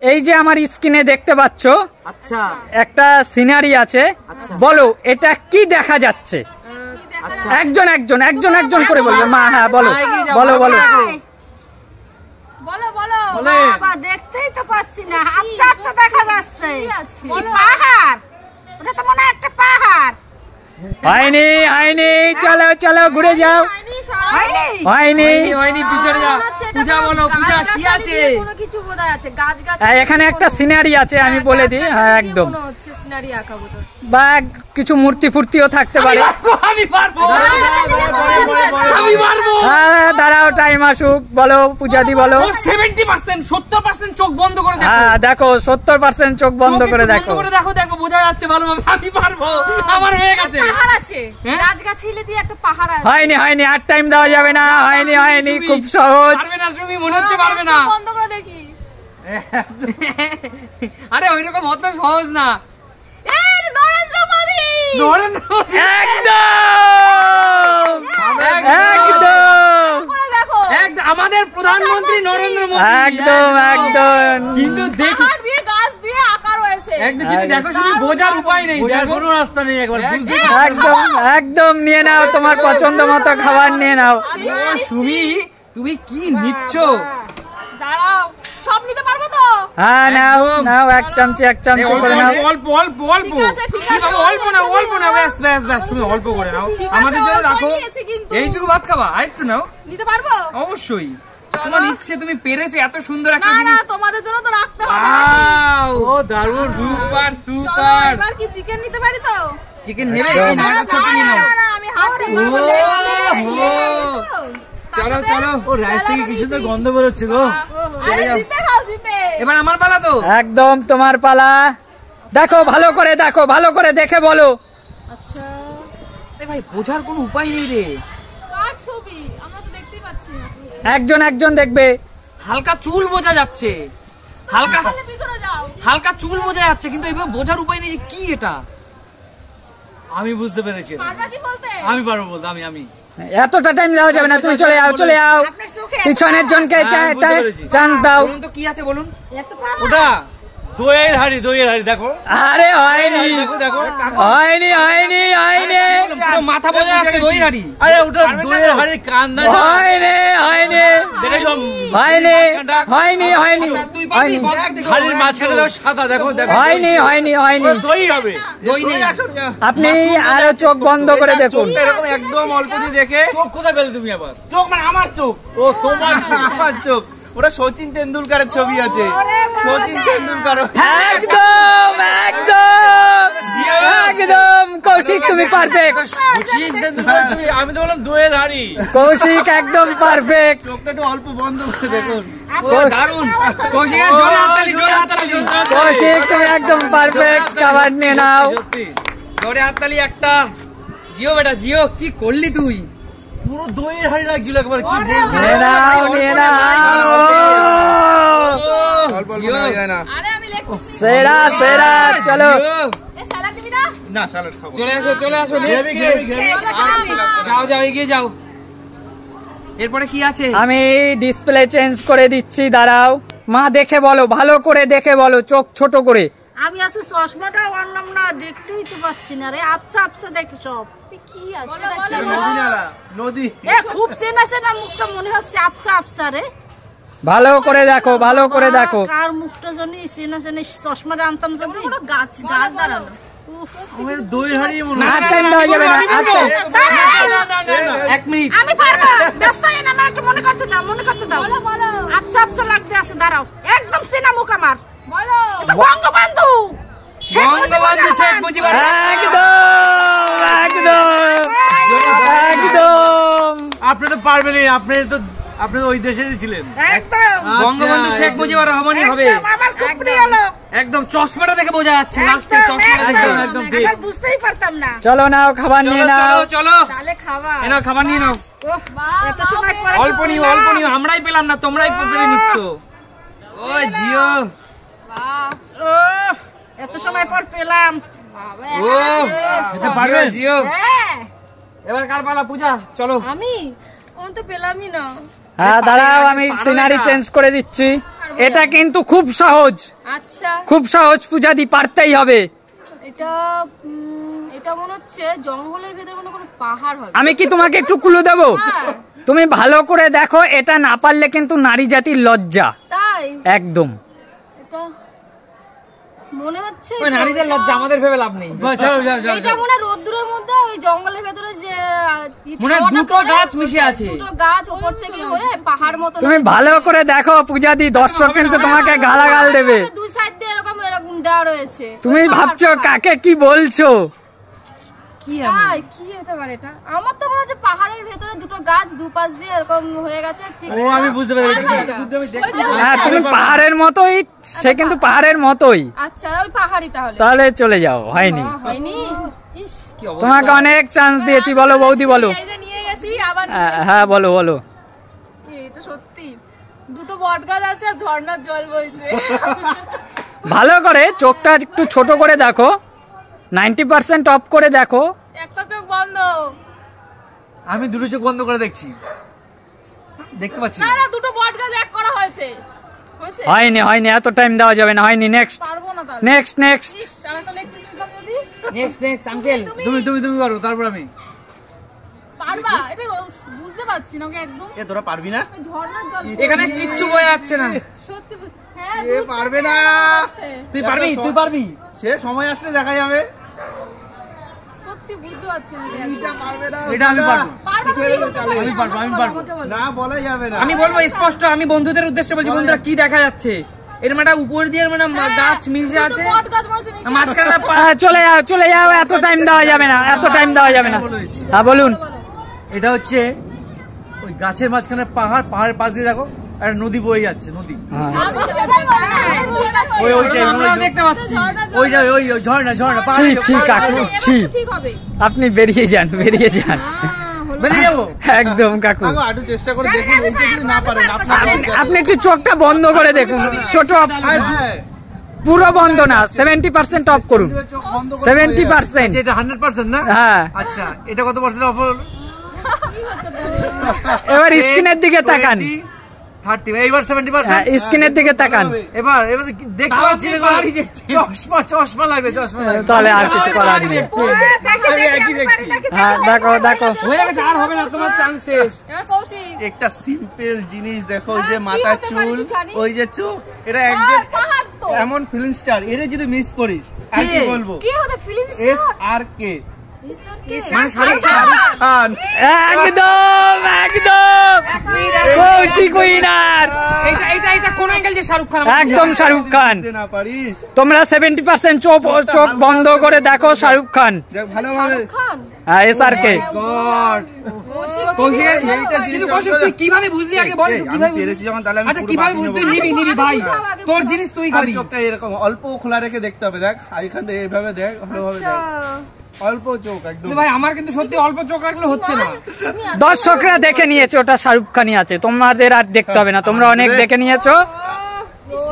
এই যে আমার স্ক্রিনে দেখতে পাচ্ছ, আচ্ছা একটা সিনারি আছে। বলো এটা কি দেখা যাচ্ছে? একজন একজন একজন একজন করে বলবে। মা হ্যাঁ বলো বলো বলো বলো বলো। বাবা দেখতেই তো পাচ্ছি না। আচ্ছা আচ্ছা দেখা যাচ্ছে কি পাহাড়, ওটা তো মনে হয় একটা পাহাড়। হয়নি হয়নি, চলো চলো ঘুরে যাও। হয়নি হয়নি, পিছনে যাও। পূজা বলো, পূজা কি আছে? কোনো কিছু বোধহয় আছে, গাছ গাছ। এখানে একটা সিনারি আছে, আমি বলে দিই। হ্যাঁ একদম, হচ্ছে সিনারি আঁকা বোধহয়, বা কিছু মূর্তি ফুর্তিও থাকতে পারে। আমি পারবো, আমি পারবো। হ্যাঁ দাঁড়াও, টাইম আসুক। বলো পূজাদি বলো। 70% 70% চোখ বন্ধ করে দেখো। হ্যাঁ দেখো 70% চোখ বন্ধ করে দেখো। বন্ধ করে দেখো, দেখো বোঝা যাচ্ছে ভালোভাবে। আমি পারবো, আমার হয়ে গেছে। পাহাড় আছে, গাছ গাছালি দিয়ে একটা পাহাড় আছে। হয়নি হয়নি, আর টাইম দেওয়া যাবে না। হয়নি হয়নি, খুব সহজ। পারবে না তুমি, মনে হচ্ছে পারবে না। বন্ধ করে দেখি। আরে ওইরকম অত সহজ না। নরেন্দ্র মোদি। নরেন্দ্র মোদি, একদম একদম দেখো একদম আমাদের প্রধানমন্ত্রী নরেন্দ্র মোদি। একদম একদম। কিন্তু দেখো পাহাড় দিয়ে গাছ দিয়ে আঁকা রয়েছে। একদম, কিন্তু দেখো শুধু বোঝার উপায় নেই, কোনো রাস্তা নেই। একবার বুঝতে একদম একদম নিয়ে নাও, তোমার পছন্দ মতো খাবার নিয়ে নাও। সুমি, তুমি কি নিচ্ছ? দাঁড়াও, সব নিতে পারবো তো? হ্যাঁ নাও নাও, এক চামচি এক চামচি করে নাও। অল্প অল্প অল্প, ঠিক আছে, ঠিক আছে। অল্প না অল্প না, ব্যাস ব্যাস ব্যাস, তুমি অল্প করে নাও। ঠিক আছে, আমাদের জন্য অল্প রাখো। নিয়েছি কিন্তু। এইটুকু ভাত খাবা, আরেকটু নাও। নিতে পারবো? অবশ্যই, তোমার ইচ্ছে, তুমি পেরেছো এত সুন্দর একটা না না, জিনিস। তোমাদের জন্য তো রাখতে হবে। ওয়াও, ও দারুণ, সুপার চলো, সুপার। এবার কি চিকেন নিতে পারি তো? চিকেন নেবে? না, এই না, মাথা ছোট নিয়ে নাও। না, না, আমি হাত দিয়ে ও, করবো। ও। চলো চলো, ও রাইস থেকে কিছু তো গন্ধ বেরোচ্ছে গো। আরে জিতে খাও, জিতে। এবার আমার পালা তো। একদম তোমার পালা। দেখো ভালো করে দেখো, ভালো করে দেখে বলো। আচ্ছা আরে ভাই, বোঝার কোনো উপায় নেই রে। কার ছবি? আমরা তো দেখতেই পাচ্ছি না। একজন একজন দেখবে। হালকা চুল বোঝা যাচ্ছে, হালকা তাহলে পিছনে যাও। হালকা চুল বোঝা যাচ্ছে, কিন্তু এবার বোঝার উপায় নেই যে কি এটা। আমি বুঝতে পেরেছি, পারবা কি বলতে? আমি পারবো বলতে। আমি এতটা টাইম দেওয়া যাবে না, তুমি চলে যাও চলে যাও। আপনার চোখে পিছনের জনকে হ্যাঁ, বুঝতে পেরেছি। চান্স দাও। বলুন তো কি আছে বলুন। এত পারবা? ওটা দইয়ের হাড়ি, দইয়ের হাড়ি দেখো। আরে হয়নি দেখো দেখো, হয়নি হয়নি হয়নি পুরো মাথা বোঝা যাচ্ছে, দই হাড়ি। আরে ওটা দইয়ের হাড়ির কান না। হয়নি হয়নি দেখেছো হয়নি হয়নি হয়নি তুই পারবি, হয়নি বল দেখি। হাড়ির মাঝখানে দেখো সাদা, দেখো দেখো। হয়নি হয়নি হয়নি। দই হবে, দই নেই। আপনি আরো চোখ বন্ধ করে দেখুন। এরকম একদম অল্প দিয়ে দেখে। চোখ কোথায় পেলে তুমি আবার? চোখ মানে আমার চোখ। ও তোমার চোখ, আমার চোখ। ওটা সচিন তেন্ডুলকারের ছবি আছে, সচিন তেন্ডুলকার। একদম একদম একদম কৌশিক তুমি পারফেক্ট। সচিন তেন্ডুলকারের ছবি, আমি তো বললাম দইয়ের হাড়ি। কৌশিক একদম পারফেক্ট। চোখটা একটু অল্প বন্ধ করে দেখুন। ও দারুন, কৌশিকের জোরে হাততালি, জোরে হাততালি। কৌশিক তুমি একদম পারফেক্ট, খাবার নিয়ে নাও। সত্যি জোরে হাততালি একটা। জিও বেটা জিও, কি করলি তুই? পুরো দইয়ের হাড়ি লাগছিল একবার। কি বলবো? নিয়ে নাও নিয়ে নাও। অল্প অল্প নেওয়া যায় না। আরে আমি লিখছি। সেরা সেরা, চলো জিও, এ স্যালাড দিবি না? না স্যালাড খাবো। চলে আসো চলে আসো, next কে? যাও যাও, এগিয়ে যাও। এরপরে কি আছে? আমি ডিসপ্লে চেঞ্জ করে দিচ্ছি, দাঁড়াও। মা দেখে বলো, ভালো করে দেখে বলো, চোখ ছোট করে। আমি আজকে চশমাটা আনলাম না, দেখতেই তো পাচ্ছি না রে। আচ্ছা আচ্ছা দেখে সব কি আছে? নদী। এ খুব চেনা চেনা মুখটা মনে হচ্ছে। আচ্ছা আচ্ছা রে, ভালো করে দেখো, ভালো করে দেখো। কার মুখটা জানি চেনা চেনা। চশমাটা আনতাম যদি। গাছ গাছ দাঁড়ানো। আমার দইয়ের হাড়ি মনে আর টাইম দেওয়া যাবে না, আর time। এক মিনিট। আমি পারবো, ব্যস্ত হয়ে না, আমার একটু মনে করতে দাও, মনে করতে দাও। আচ্ছা আচ্ছা লাগতে আছে, দাঁড়াও। একদম চেনা মুখ আমার। বলো, বঙ্গবন্ধু বঙ্গবন্ধু শেখ মুজিবুর রহমান। একদম একদম একদম। আপনি তো পারবেন, আপনি তো ওই দেশেরই ছিলেন। একদম বঙ্গবন্ধু শেখ মুজিবুর রহমানই হবে। একদম আমার খুব প্রিয় লোক। একদম চশমাটা দেখে বোঝা যাচ্ছে, লাস্টে একদম, চশমাটা দেখে। একদম, একদম ঠিক। আমি বুঝতেই পারতাম না। চলো নাও, খাবার চলো নিয়ে চলো নাও। চলো, তাহলে খাবার। এনাও খাবার নিয়ে নাও। ওহ, এত সময় পরে অল্প নিও অল্প নিও, আমরাই পেলাম না, তোমরাই পেরে নিচ্ছ। ও জিও, ওহ, এত সময় পর পেলাম। ও জিতে পারবে জিও। হ্যাঁ, এবার কার পালা? পূজা চলো। আমি তো পেলামই না। হ্যাঁ দাঁড়াও, আমি সিনারি চেঞ্জ করে দিচ্ছি। পারবো এটা কিন্তু খুব সহজ, আচ্ছা খুব সহজ পূজাদি, পারতেই হবে। এটা এটা মনে হচ্ছে জঙ্গলের ভেতরে মনে কোনো পাহাড় হবে। আমি কি তোমাকে একটু ক্লু দেবো? হ্যাঁ। তুমি ভালো করে দেখো, এটা না পারলে কিন্তু নারী জাতির লজ্জা তাই একদম। এটা মনে হচ্ছে ওই নারীদের লজ্জা, আমাদের ভেবে লাভ নেই। এটা মনে হয় রোদ্দুরের মধ্যে ওই জঙ্গলের ভেতরে যে মনে হয় দুটো গাছ মিশে আছে। দুটো গাছ উপর থেকে হয়ে পাহাড় মতো। তুমি ভালো করে দেখো পূজাদি, দর্শক কিন্তু তোমাকে গালাগাল দেবে। দুই সাইড দিয়ে এরকম এরকম দেওয়া রয়েছে। তুমি ভাবছো কাকে কি বলছো? তাই কি হতে পারে এটা? আমার তো মনে হচ্ছে পাহাড়ের ভেতরে দুটো গাছ দুপাশ দিয়ে এরকম হয়ে গেছে। ও আমি বুঝতে পেরেছি। হ্যাঁ তুমি পাহাড়ের মতোই, সে কিন্তু পাহাড়ের মতোই। আচ্ছা ওই পাহাড়ি তাহলে। তাহলে চলে যাও, হয়নি। হয়নি। ইস কি অবস্থা। তোমাকে অনেক চান্স দিয়েছি, বলো বৌদি বলো। নিয়ে গেছি আবার। হ্যাঁ বলো বলো। এই তো সত্যি দুটো বট গাছ আছে আর ঝর্ণার জল বইছে। ভালো করে চোখটা একটু ছোট করে দেখো, 90% অফ করে দেখো। একটা চোখ বন্ধ। আমি দুটো চোখ বন্ধ করে দেখছি, দেখতে পাচ্ছি না না দুটো বট গাছ এক করা হয়েছে। হয়েছে? হয়নি হয়নি, এত টাইম দেওয়া যাবে না, হয়নি। নেক্সট পারবো না তাহলে। Next next. ইস, আরেকটা লেগ পিস দিতাম যদি। Next uncle. তুমি করো, তারপর আমি। পারবা? এটা বুঝতে পারছি না ওকে একদম। এ তোরা পারবি না? ওই ঝর্ণার জল। এখানে কিচ্ছু বয়ে যাচ্ছে না। সত্যি হ্যাঁ এ পারবে না। তুই পারবি, তুই পারবি। সে সময় আসলে দেখা যাবে। সত্যি বুঝতে পারছি না। এটা পারবে না। এটা আমি পারবো। পারবা তুমি বলতে পারো। আমি পারবো, আমি পারবো। না বলা যাবে না। আমি বলবো স্পষ্ট, আমি বন্ধুদের উদ্দেশ্যে বলছি, বন্ধুরা কি দেখা যাচ্ছে? এরকম একটা উপর দিয়ে মানে গাছ মিশে আছে, দুটো বট গাছ মনে হচ্ছে মিশে মাঝখানে চলে যাও চলে যাও, এত টাইম দেওয়া যাবে না, এত টাইম দেওয়া যাবে না। হ্যাঁ বলুন। এটা হচ্ছে ওই গাছের মাঝখানে পাহাড়, পাহাড়ের পাশ দিয়ে দেখো একটা নদী বয়ে যাচ্ছে, নদী। আমি তো এটাই বলি। হ্যাঁ, ঠিক আছে। ওইটাই আমরাও দেখতে পাচ্ছি। ওইটা ওই ঝর্ণা ঝর্ণা ছি পাহাড়। ছি কাকু ছি, ঠিক হবে। আপনি বেরিয়ে যান বেরিয়ে যান, বেরিয়ে যাবো। একদম কাকু। একটু চেষ্টা করে দেখুন, এইটা যদি না পারেন আপনি একটু চোখটা বন্ধ করে দেখুন, ছোট পুরো বন্ধ না, 70% অফ করুন, 70%। এটা 100% না? হ্যাঁ আচ্ছা, এটা কত পার্সেন্ট অফার? এবার স্ক্রিনের দিকে তাকান, 30, এইবার 70%। স্ক্রিনের দিকে তাকান। এবার দেখতে পাচ্ছি না, চশমা লাগবে, চশমা লাগবে। তাহলে আর কিছু করার নেই। আমি একই দেখছি। হ্যাঁ দেখো দেখো, হয়ে গেছে, আর হবে না, তোমার চান্স শেষ। এবার কৌশিক একটা সিম্পল জিনিস দেখো, ওই যে কি মাথার হতে পারে চুল, কি জানি? ওই যে চোখ, এটা একজন পাহাড় তো। এমন ফিল্ম স্টার, এর যদি মিস করিস আর কি বলবো? কি হতে ফিল্ম SRK মানে শাহরুখ খান। একদম একদম কৌশিক উইনার, এটা কোন অ্যাঙ্গেল যে শাহরুখ খান? একদম শাহরুখ খান। বুঝতে না পারিস, তোমরা 70% চোখ বন্ধ করে দেখো শাহরুখ খান। দেখ ভালোভাবে। খান হ্যাঁ SRK। গড কৌশিক, কিন্তু কৌশিক তুই কিভাবে বুঝলি আগে বল, এই, তুই আমি কিভাবে পেরেছি যখন, তাহলে আমি আচ্ছা পুরো কিভাবে বাকি বুঝলি? নেবো। তুই নিবি ভাই, তোর জিনিস তুই আর খাবি। চোখটা এরকম অল্প খোলা রেখে দেখতে হবে, দেখ এখান থেকে এইভাবে দেখ, ভালোভাবে দেখ, অল্প চোখ একদম। কিন্তু ভাই আমার কিন্তু সত্যি অল্প চোখ রাখলে হচ্ছে না। দর্শকরা দেখে নিয়েছে ওটা শাহরুখ খানই আছে, তোমাদের আর দেখতে হবে না, তোমরা অনেক দেখে নিয়েছো।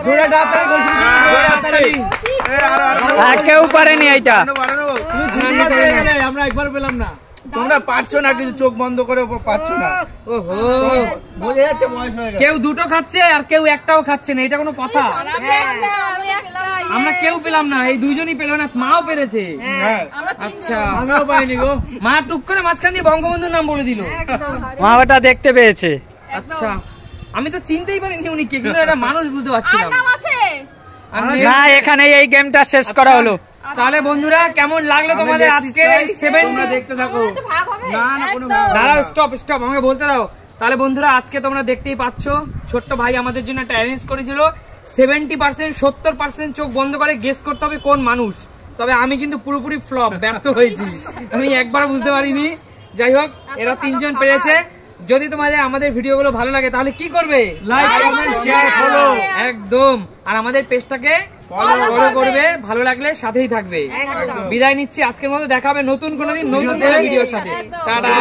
জোরে ডাক্তারি কৌশিক, জোরে ডাক্তারি। কেউ পারেনি এইটা। আমরা একবার পেলাম না, তোমরা পারছো না, কিছু চোখ বন্ধ করে পারছো না। ওহো, বোঝা যাচ্ছে বয়স হয়ে গেছে। কেউ দুটো খাচ্ছে আর কেউ একটাও খাচ্ছে না, এটা কোনো কথা? আমি একটা আমরা কেউ পেলাম না, এই দুইজনই পেল না, মাও পেরেছে। হ্যাঁ, আচ্ছা, আমিও পাইনি গো। মা টুক করে মাঝখান দিয়ে বঙ্গবন্ধুর নাম বলে দিল। মা ওটা দেখতে পেয়েছে। আচ্ছা, আমি তো চিনতেই পারিনি উনি কে, কিন্তু একটা মানুষ বুঝতে পারছিলাম। নাম আছে। না এখানে এই গেমটা শেষ করা হলো। তাহলে বন্ধুরা কেমন লাগলো তোমাদের আজকের এই 70? তোমরা দেখতে থাকো। ভাগ হবে। না না, কোনো দাঁড়াও, স্টপ আমাকে বলতে দাও। তাহলে বন্ধুরা আজকে তোমরা দেখতেই পাচ্ছ, ছোট্ট ভাই আমাদের জন্য একটা অ্যারেঞ্জ করেছিল। 70%, 70% চোখ বন্ধ করে গেস করতে হবে কোন মানুষ। তবে আমি কিন্তু পুরোপুরি ফ্লপ, ব্যর্থ হয়েছি, আমি একবার বুঝতে পারিনি। যাই হোক, এরা তিনজন পেরেছে। যদি তোমাদের আমাদের ভিডিওগুলো ভালো লাগে তাহলে কি করবে? Like, comment, share, follow. একদম। আর আমাদের পেজটাকে ফলো করবে, ভালো লাগলে সাথেই থাকবে। বিদায় নিচ্ছি আজকের মতো, দেখা হবে নতুন কোনো দিন নতুন ভিডিওর সাথে। টাটা।